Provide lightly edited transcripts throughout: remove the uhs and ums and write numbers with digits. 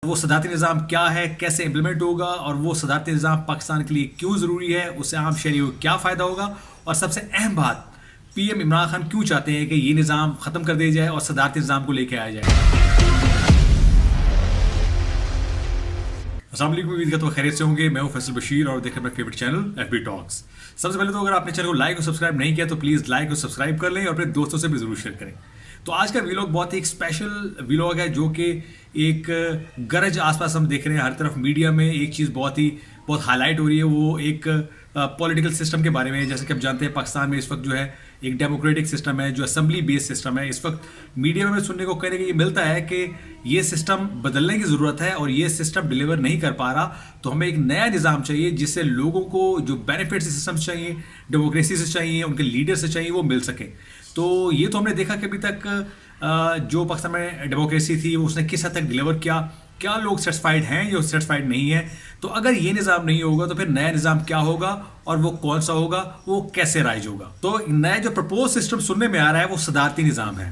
وہ صدارتی نظام کیا ہے، کیسے امپلیمنٹ ہوگا، اور وہ صدارتی نظام پاکستان کے لیے کیوں ضروری ہے، اس سے عام شہریوں کو کیا فائدہ ہوگا، اور سب سے اہم بات پی ایم عمران خان کیوں چاہتے ہیں کہ یہ نظام ختم کر دیا جائے اور صدارتی نظام کو لے کے آیا جائے۔ السلام علیکم، امید کرتا ہوں خیریت سے ہوں گے۔ میں ہوں فیصل بشیر اور دیکھ رہے ہیں فیوریٹ چینل ایف بی ٹاکس۔ سب سے پہلے تو اگر آپ نے چینل کو لائک اور سبسکرائب نہیں کیا تو پلیز لائک اور سبسکرائب کر لیں اور اپنے دوستوں سے بھی ضرور شیئر کریں۔ تو آج کا ویلاگ بہت ہی ایک اسپیشل ویلاگ ہے، جو کہ ایک گرج آس پاس ہم دیکھ رہے ہیں ہر طرف میڈیا میں ایک چیز بہت ہائی لائٹ ہو رہی ہے، وہ ایک پولیٹیکل سسٹم کے بارے میں ہے۔ جیسے کہ آپ جانتے ہیں پاکستان میں اس وقت جو ہے ایک ڈیموکریٹک سسٹم ہے، جو اسمبلی بیس سسٹم ہے۔ اس وقت میڈیا میں سننے کو کہنے یہ ملتا ہے کہ یہ سسٹم بدلنے کی ضرورت ہے اور یہ سسٹم ڈیلیور نہیں کر پا رہا، تو ہمیں ایک نیا نظام چاہیے جس سے لوگوں کو جو بینیفٹس سسٹم چاہیے، ڈیموکریسی سے چاہیے، ان کے لیڈر سے چاہیے، وہ مل سکے۔ تو یہ تو ہم نے دیکھا کہ ابھی تک جو پاکستان میں ڈیموکریسی تھی اس نے کس حد تک ڈیلیور کیا لوگ سیٹسفائیڈ ہیں یا سیٹسفائیڈ نہیں ہیں۔ تو اگر یہ نظام نہیں ہوگا تو پھر نیا نظام کیا ہوگا اور وہ کون سا ہوگا، وہ کیسے رائج ہوگا۔ تو نیا جو پرپوز سسٹم سننے میں آ رہا ہے وہ صدارتی نظام ہے،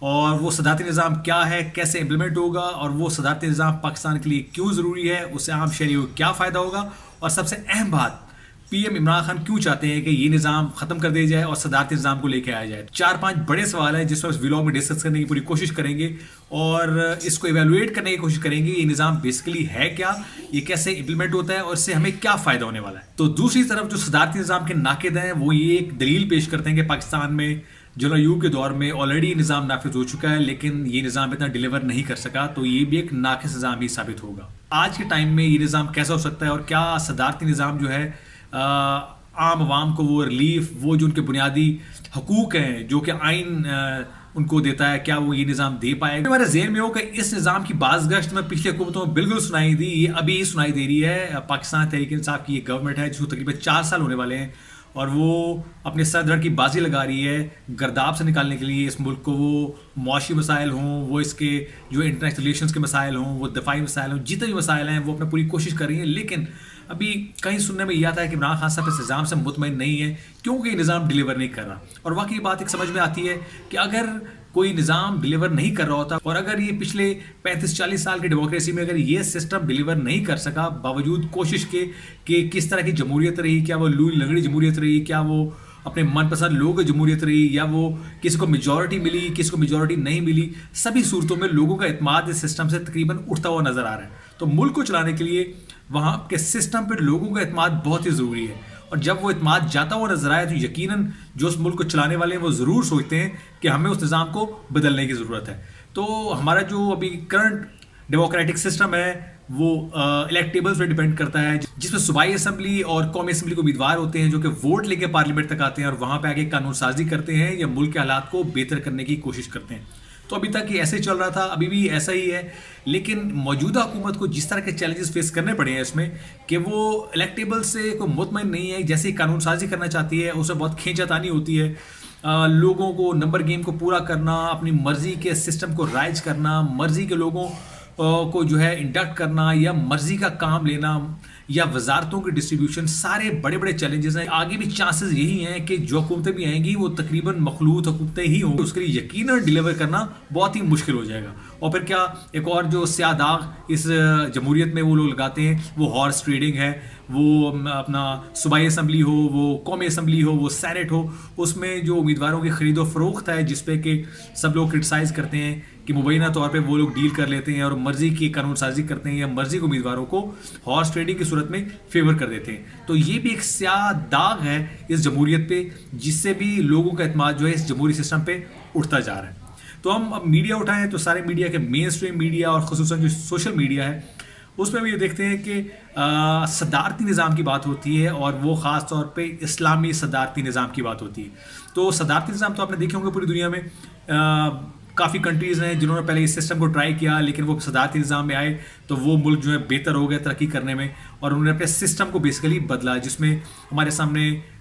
اور وہ صدارتی نظام کیا ہے، کیسے امپلیمنٹ ہوگا، اور وہ صدارتی نظام پاکستان کے لیے کیوں ضروری ہے، اس سے عام شہریوں کو کیا فائدہ ہوگا، اور سب سے اہم بات پی ایم عمران خان کیوں چاہتے ہیں کہ یہ نظام ختم کر دیا جائے اور صدارتی نظام کو لے کے آیا جائے۔ 4-5 بڑے سوال ہیں جس پر اس ویلاگ میں ڈسکس کرنے کی پوری کوشش کریں گے اور اس کو ایویلویٹ کرنے کی کوشش کریں گے یہ نظام بیسیکلی ہے کیا، یہ کیسے امپلیمنٹ ہوتا ہے اور اس سے ہمیں کیا فائدہ ہونے والا ہے۔ تو دوسری طرف جو صدارتی نظام کے ناقد ہیں وہ یہ ایک دلیل پیش کرتے ہیں کہ پاکستان میں جنرل ایوب کے دور میں آلریڈی نظام نافذ ہو چکا ہے، لیکن یہ نظام اتنا ڈیلیور نہیں کر سکا، تو یہ بھی ایک ناقص نظام ہی ثابت ہوگا۔ آج کے ٹائم میں یہ نظام کیسا ہو سکتا ہے، اور کیا صدارتی نظام جو ہے عام عوام کو وہ ریلیف، وہ جو ان کے بنیادی حقوق ہیں جو کہ آئین ان کو دیتا ہے، کیا وہ یہ نظام دے پائے گا۔ ہمارے ذہن میں ہو کہ اس نظام کی باز گشت میں پچھلے حکومتوں میں بالکل سنائی دی، یہ ابھی ہی سنائی دے رہی ہے۔ پاکستان تحریک انصاف کی یہ گورنمنٹ ہے جس کو تقریباً 4 سال ہونے والے ہیں، اور وہ اپنے سر دھڑ کی بازی لگا رہی ہے گرداب سے نکالنے کے لیے اس ملک کو، وہ معاشی مسائل ہوں، وہ اس کے جو انٹرنیشنل ریلیشنز کے مسائل ہوں، وہ دفاعی مسائل ہوں، جتنے بھی مسائل ہیں وہ اپنا پوری کوشش کر رہی ہیں۔ لیکن ابھی کہیں سننے میں یہ آتا ہے کہ عمران خان صاحب اس نظام سے مطمئن نہیں ہے کیونکہ یہ نظام ڈیلیور نہیں کر رہا۔ اور واقعی یہ بات ایک سمجھ میں آتی ہے کہ اگر کوئی نظام ڈیلیور نہیں کر رہا ہوتا، اور اگر یہ پچھلے 35-40 سال کی ڈیموکریسی میں اگر یہ سسٹم ڈیلیور نہیں کر سکا باوجود کوشش کے کہ کس طرح کی جمہوریت رہی، کیا وہ لوئی لنگڑی جمہوریت رہی، کیا وہ اپنے من پسند لوگوں کی جمہوریت رہی، یا وہ کسی کو میجورٹی ملی، کسی کو میجورٹی نہیں ملی، سبھی صورتوں میں لوگوں کا اعتماد اس سسٹم سے تقریباً اٹھتا ہوا نظر آ رہا ہے۔ تو ملک کو چلانے کے لیے وہاں کے سسٹم پر لوگوں کا اعتماد بہت ہی ضروری ہے، اور جب وہ اعتماد جاتا ہوا نظر آئے تو یقیناً جو اس ملک کو چلانے والے ہیں وہ ضرور سوچتے ہیں کہ ہمیں اس نظام کو بدلنے کی ضرورت ہے۔ تو ہمارا جو ابھی کرنٹ ڈیموکریٹک سسٹم ہے وہ الیکٹیبلز پہ ڈیپینڈ کرتا ہے، جس میں صوبائی اسمبلی اور قومی اسمبلی کو امیدوار ہوتے ہیں جو کہ ووٹ لے کے پارلیمنٹ تک آتے ہیں اور وہاں پہ آگے قانون سازی کرتے ہیں یا ملک کے حالات کو بہتر کرنے کی کوشش کرتے ہیں۔ تو ابھی تک یہ ایسے ہی چل رہا تھا، ابھی بھی ایسا ہی ہے، لیکن موجودہ حکومت کو جس طرح کے چیلنجز فیس کرنے پڑے ہیں اس میں کہ وہ الیکٹیبل سے کوئی مطمئن نہیں ہے، جیسے ہی قانون سازی کرنا چاہتی ہے اسے بہت کھینچا تانی ہوتی ہے، لوگوں کو نمبر گیم کو پورا کرنا، اپنی مرضی کے سسٹم کو رائج کرنا، مرضی کے لوگوں کو جو ہے انڈکٹ کرنا یا مرضی کا کام لینا یا وزارتوں کی ڈسٹریبیوشن، سارے بڑے بڑے چیلنجز ہیں۔ آگے بھی چانسز یہی ہیں کہ جو حکومتیں بھی آئیں گی وہ تقریباً مخلوط حکومتیں ہی ہوں گی، اس کے لیے یقیناً ڈیلیور کرنا بہت ہی مشکل ہو جائے گا۔ اور پھر کیا ایک اور جو سیاہ داغ اس جمہوریت میں وہ لوگ لگاتے ہیں وہ ہارس ٹریڈنگ ہے، وہ اپنا صوبائی اسمبلی ہو، وہ قومی اسمبلی ہو، وہ سینٹ ہو، اس میں جو امیدواروں کی خرید و فروخت ہے جس پہ کہ سب لوگ کرٹیسائز کرتے ہیں کہ مبینہ طور پہ وہ لوگ ڈیل کر لیتے ہیں اور مرضی کی قانون سازی کرتے ہیں یا مرضی کے امیدواروں کو ہارس ٹریڈنگ کی صورت میں فیور کر دیتے ہیں۔ تو یہ بھی ایک سیاہ داغ ہے اس جمہوریت پہ، جس سے بھی لوگوں کا اعتماد جو ہے اس جمہوری سسٹم پہ اٹھتا جا رہا ہے۔ تو ہم اب میڈیا اٹھائیں تو سارے میڈیا کے مین اسٹریم میڈیا اور خصوصاً جو سوشل میڈیا ہے اس میں بھی یہ دیکھتے ہیں کہ صدارتی نظام کی بات ہوتی ہے، اور وہ خاص طور پہ اسلامی صدارتی نظام کی بات ہوتی ہے۔ تو صدارتی نظام تو آپ نے دیکھے ہوں گے پوری دنیا میں کافی کنٹریز ہیں جنہوں نے پہلے اس سسٹم کو ٹرائی کیا، لیکن وہ صدارتی نظام میں آئے تو وہ ملک جو ہے بہتر ہو گیا ترقی کرنے میں، اور انہوں نے اپنے سسٹم کو بیسیکلی بدلا، جس میں ہمارے سامنے